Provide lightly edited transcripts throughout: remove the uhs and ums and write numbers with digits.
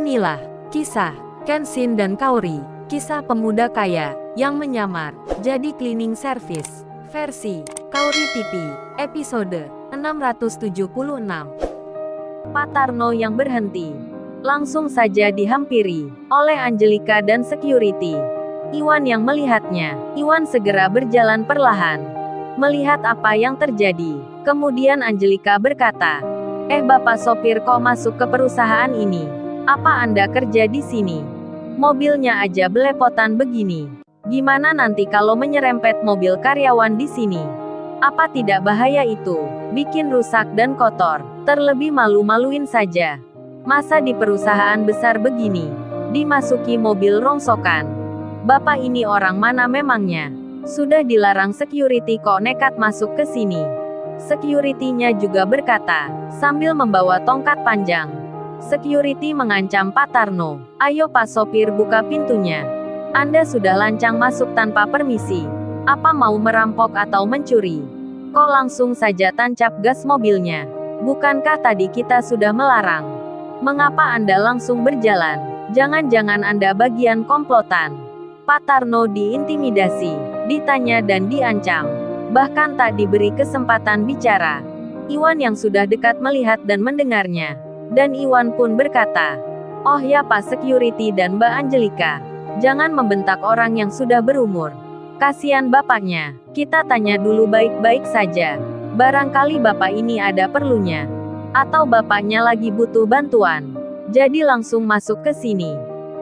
Inilah kisah Kenshin dan Kaori, kisah pemuda kaya yang menyamar jadi cleaning service versi Kaori TV, episode 676. Pak Tarno yang berhenti langsung saja dihampiri oleh Angelika dan security. Iwan yang melihatnya. Iwan segera berjalan perlahan melihat apa yang terjadi. Kemudian Angelika berkata, Bapak sopir, kok masuk ke perusahaan ini? Apa Anda kerja di sini? Mobilnya aja belepotan begini. Gimana nanti kalau menyerempet mobil karyawan di sini? Apa tidak bahaya itu? Bikin rusak dan kotor. Terlebih malu-maluin saja. Masa di perusahaan besar begini dimasuki mobil rongsokan? Bapak ini orang mana memangnya? Sudah dilarang security kok nekat masuk ke sini. Security-nya juga berkata, sambil membawa tongkat panjang. Security mengancam Pak Tarno, ayo Pak sopir, buka pintunya. Anda sudah lancang masuk tanpa permisi. Apa mau merampok atau mencuri? Kok langsung saja tancap gas mobilnya? Bukankah tadi kita sudah melarang? Mengapa Anda langsung berjalan? Jangan-jangan Anda bagian komplotan? Pak Tarno diintimidasi, ditanya dan diancam. Bahkan tak diberi kesempatan bicara. Iwan yang sudah dekat melihat dan mendengarnya. Dan Iwan pun berkata, oh ya Pak Security dan Mbak Angelika, jangan membentak orang yang sudah berumur. Kasihan bapaknya. Kita tanya dulu baik-baik saja. Barangkali bapak ini ada perlunya. Atau bapaknya lagi butuh bantuan. Jadi langsung masuk ke sini.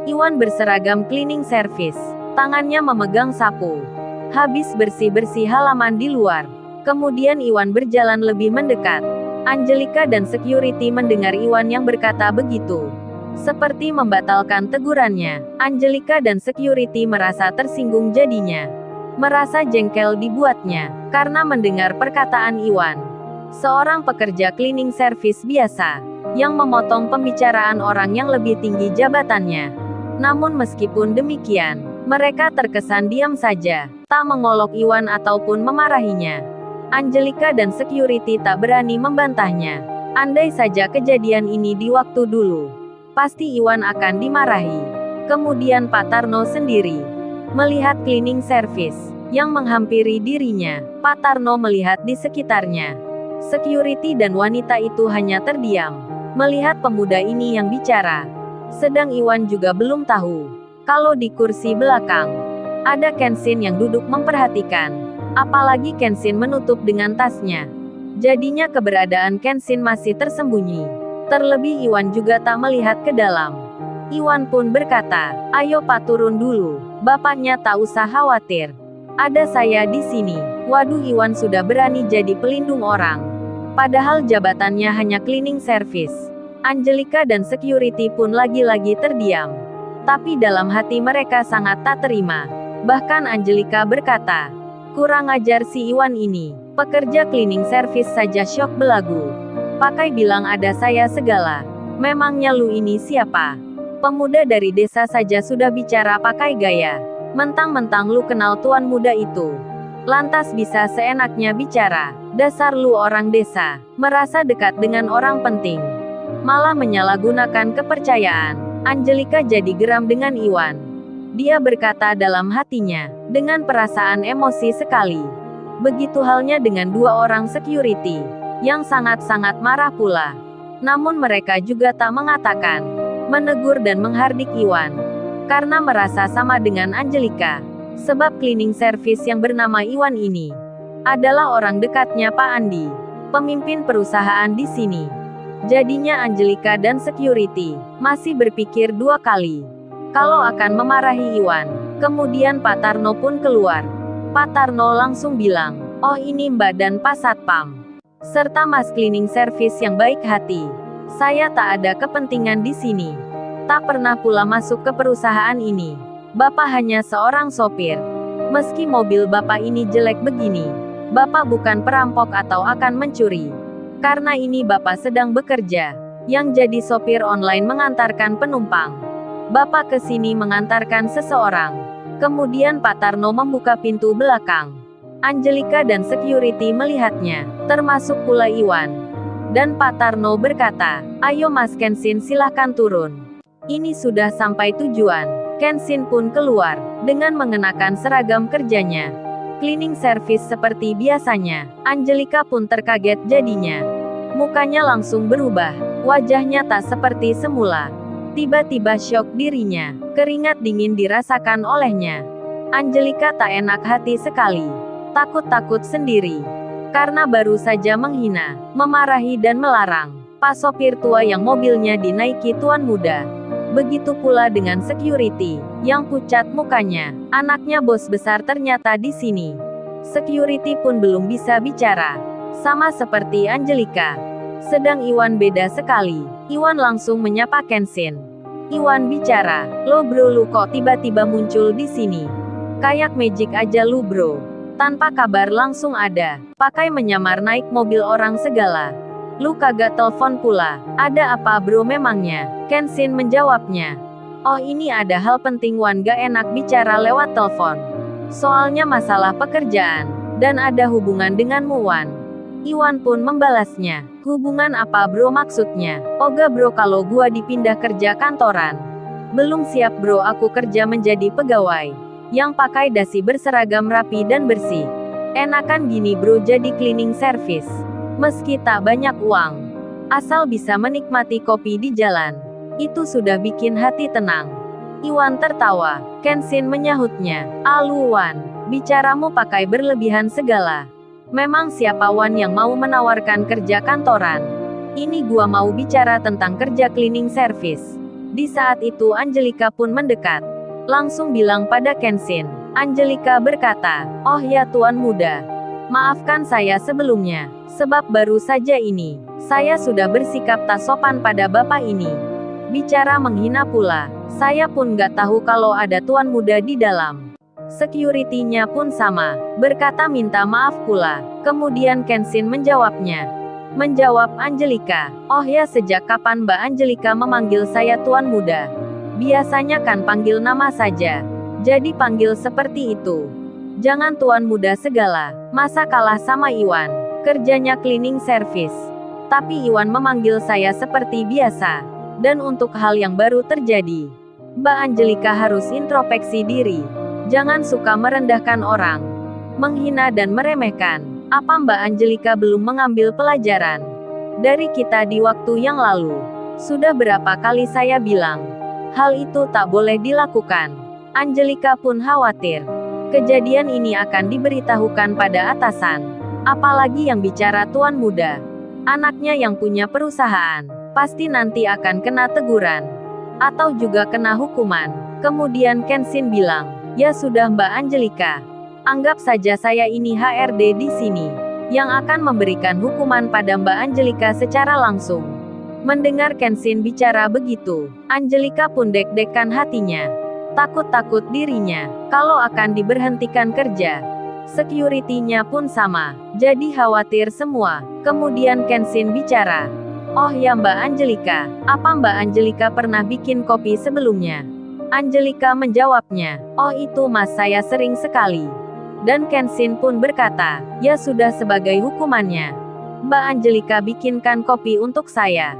Iwan berseragam cleaning service. Tangannya memegang sapu. Habis bersih-bersih halaman di luar. Kemudian Iwan berjalan lebih mendekat. Angelika dan security mendengar Iwan yang berkata begitu. Seperti membatalkan tegurannya. Angelika dan security merasa tersinggung jadinya. Merasa jengkel dibuatnya, karena mendengar perkataan Iwan. Seorang pekerja cleaning service biasa, yang memotong pembicaraan orang yang lebih tinggi jabatannya. Namun meskipun demikian, mereka terkesan diam saja, tak mengolok Iwan ataupun memarahinya. Angelika dan security tak berani membantahnya. Andai saja kejadian ini di waktu dulu, pasti Iwan akan dimarahi. Kemudian Pak Tarno sendiri melihat cleaning service yang menghampiri dirinya. Pak Tarno melihat di sekitarnya. Security dan wanita itu hanya terdiam melihat pemuda ini yang bicara. Sedang Iwan juga belum tahu kalau di kursi belakang ada Kenshin yang duduk memperhatikan. Apalagi Kenshin menutup dengan tasnya. Jadinya keberadaan Kenshin masih tersembunyi. Terlebih Iwan juga tak melihat ke dalam. Iwan pun berkata, ayo Pak turun dulu. Bapaknya tak usah khawatir. Ada saya di sini. Waduh, Iwan sudah berani jadi pelindung orang. Padahal jabatannya hanya cleaning service. Angelika dan security pun lagi-lagi terdiam. Tapi dalam hati mereka sangat tak terima. Bahkan Angelika berkata, kurang ajar si Iwan ini. Pekerja cleaning service saja syok belagu. Pakai bilang ada saya segala. Memangnya lu ini siapa? Pemuda dari desa saja sudah bicara pakai gaya. Mentang-mentang lu kenal tuan muda itu. Lantas bisa seenaknya bicara. Dasar lu orang desa. Merasa dekat dengan orang penting. Malah menyalahgunakan kepercayaan. Angelika jadi geram dengan Iwan. Dia berkata dalam hatinya, dengan perasaan emosi sekali. Begitu halnya dengan dua orang security, yang sangat-sangat marah pula. Namun mereka juga tak mengatakan, menegur dan menghardik Iwan. Karena merasa sama dengan Angelika. Sebab cleaning service yang bernama Iwan ini adalah orang dekatnya Pak Andi, pemimpin perusahaan di sini. Jadinya Angelika dan security masih berpikir dua kali kalau akan memarahi Iwan. Kemudian Pak Tarno pun keluar. Pak Tarno langsung bilang, oh ini Mbak dan Pak Satpam. Serta Mas cleaning service yang baik hati. Saya tak ada kepentingan di sini. Tak pernah pula masuk ke perusahaan ini. Bapak hanya seorang sopir. Meski mobil Bapak ini jelek begini, Bapak bukan perampok atau akan mencuri. Karena ini Bapak sedang bekerja, yang jadi sopir online mengantarkan penumpang. Bapak ke sini mengantarkan seseorang. Kemudian Pak Tarno membuka pintu belakang. Angelika dan security melihatnya, termasuk pula Iwan. Dan Pak Tarno berkata, ayo Mas Kenshin silahkan turun. Ini sudah sampai tujuan. Kenshin pun keluar, dengan mengenakan seragam kerjanya. Cleaning service seperti biasanya. Angelika pun terkaget jadinya. Mukanya langsung berubah. Wajahnya tak seperti semula. Tiba-tiba syok dirinya. Keringat dingin dirasakan olehnya. Angelika tak enak hati sekali. Takut-takut sendiri. Karena baru saja menghina, memarahi dan melarang Pak sopir tua yang mobilnya dinaiki tuan muda. Begitu pula dengan security, yang pucat mukanya. Anaknya bos besar ternyata di sini. Security pun belum bisa bicara. Sama seperti Angelika. Sedang Iwan beda sekali. Iwan langsung menyapa Kenshin. Iwan bicara, "Lo bro, lu kok tiba-tiba muncul di sini? Kayak magic aja lu bro. Tanpa kabar langsung ada. Pakai menyamar naik mobil orang segala. Lu kagak telepon pula. Ada apa bro memangnya?" Kenshin menjawabnya. "Oh ini ada hal penting Wan, gak enak bicara lewat telepon. Soalnya masalah pekerjaan. Dan ada hubungan denganmu Wan." Iwan pun membalasnya. "Hubungan apa bro maksudnya?" "Oga bro, kalau gua dipindah kerja kantoran. Belum siap bro, aku kerja menjadi pegawai yang pakai dasi berseragam rapi dan bersih. Enakan gini bro jadi cleaning service. Meski tak banyak uang. Asal bisa menikmati kopi di jalan. Itu sudah bikin hati tenang." Iwan tertawa. Kenshin menyahutnya. "Alu Wan, bicaramu pakai berlebihan segala. Memang siapa Wan yang mau menawarkan kerja kantoran? Ini gua mau bicara tentang kerja cleaning service." Di saat itu Angelika pun mendekat. Langsung bilang pada Kenshin. Angelika berkata, "Oh ya tuan muda. Maafkan saya sebelumnya. Sebab baru saja ini, saya sudah bersikap tak sopan pada bapak ini. Bicara menghina pula. Saya pun gak tahu kalau ada tuan muda di dalam." Security-nya pun sama, berkata minta maaf pula. Kemudian Kenshin menjawabnya. Menjawab Angelika, "Oh ya, sejak kapan Mbak Angelika memanggil saya tuan muda? Biasanya kan panggil nama saja. Jadi panggil seperti itu. Jangan tuan muda segala. Masa kalah sama Iwan? Kerjanya cleaning service. Tapi Iwan memanggil saya seperti biasa. Dan untuk hal yang baru terjadi, Mbak Angelika harus introspeksi diri. Jangan suka merendahkan orang, menghina dan meremehkan. Apa Mbak Angelika belum mengambil pelajaran dari kita di waktu yang lalu? Sudah berapa kali saya bilang, hal itu tak boleh dilakukan." Angelika pun khawatir. Kejadian ini akan diberitahukan pada atasan. Apalagi yang bicara tuan muda. Anaknya yang punya perusahaan. Pasti nanti akan kena teguran. Atau juga kena hukuman. Kemudian Kenshin bilang, "Ya sudah Mbak Angelika. Anggap saja saya ini HRD di sini. Yang akan memberikan hukuman pada Mbak Angelika secara langsung." Mendengar Kenshin bicara begitu, Angelika pun deg-degan hatinya. Takut-takut dirinya, kalau akan diberhentikan kerja. Security-nya pun sama, jadi khawatir semua. Kemudian Kenshin bicara. "Oh ya Mbak Angelika, apa Mbak Angelika pernah bikin kopi sebelumnya?" Angelika menjawabnya, "Oh itu mas, saya sering sekali." Dan Kenshin pun berkata, "Ya sudah, sebagai hukumannya, Mbak Angelika bikinkan kopi untuk saya."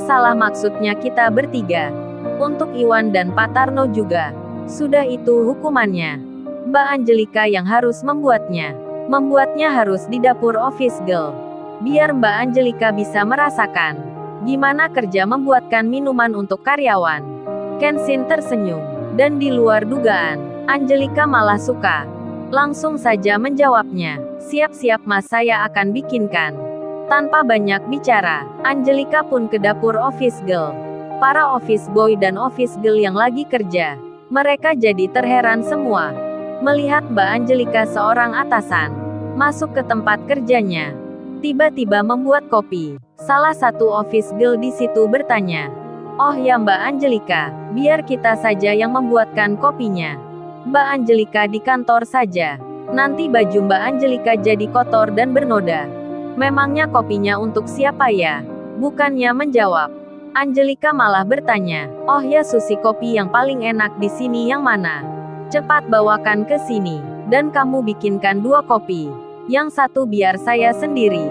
Salah, maksudnya kita bertiga. Untuk Iwan dan Pak Tarno juga. Sudah, itu hukumannya. Mbak Angelika yang harus membuatnya. Membuatnya harus di dapur office girl. Biar Mbak Angelika bisa merasakan gimana kerja membuatkan minuman untuk karyawan. Kenshin tersenyum. Dan di luar dugaan, Angelika malah suka. Langsung saja menjawabnya. "Siap-siap mas, saya akan bikinkan." Tanpa banyak bicara, Angelika pun ke dapur office girl. Para office boy dan office girl yang lagi kerja. Mereka jadi terheran semua. Melihat Mbak Angelika, seorang atasan, masuk ke tempat kerjanya. Tiba-tiba membuat kopi. Salah satu office girl di situ bertanya, "Oh ya Mbak Angelika, biar kita saja yang membuatkan kopinya. Mbak Angelika di kantor saja. Nanti baju Mbak Angelika jadi kotor dan bernoda. Memangnya kopinya untuk siapa ya?" Bukannya menjawab, Angelika malah bertanya, "Oh ya, susi kopi yang paling enak di sini yang mana? Cepat bawakan ke sini. Dan kamu bikinkan 2 kopi. Yang satu biar saya sendiri.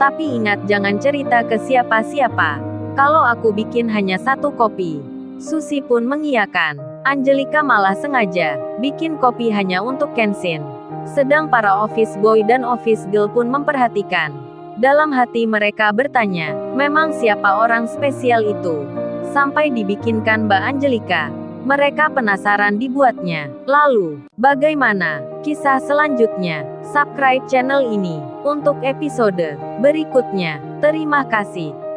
Tapi ingat jangan cerita ke siapa-siapa. Kalau aku bikin hanya 1 kopi. Susi pun mengiyakan. Angelika malah sengaja bikin kopi hanya untuk Kenshin. Sedang para office boy dan office girl pun memperhatikan. Dalam hati mereka bertanya, memang siapa orang spesial itu? Sampai dibikinkan Mbak Angelika. Mereka penasaran dibuatnya. Lalu, bagaimana kisah selanjutnya? Subscribe channel ini untuk episode berikutnya. Terima kasih.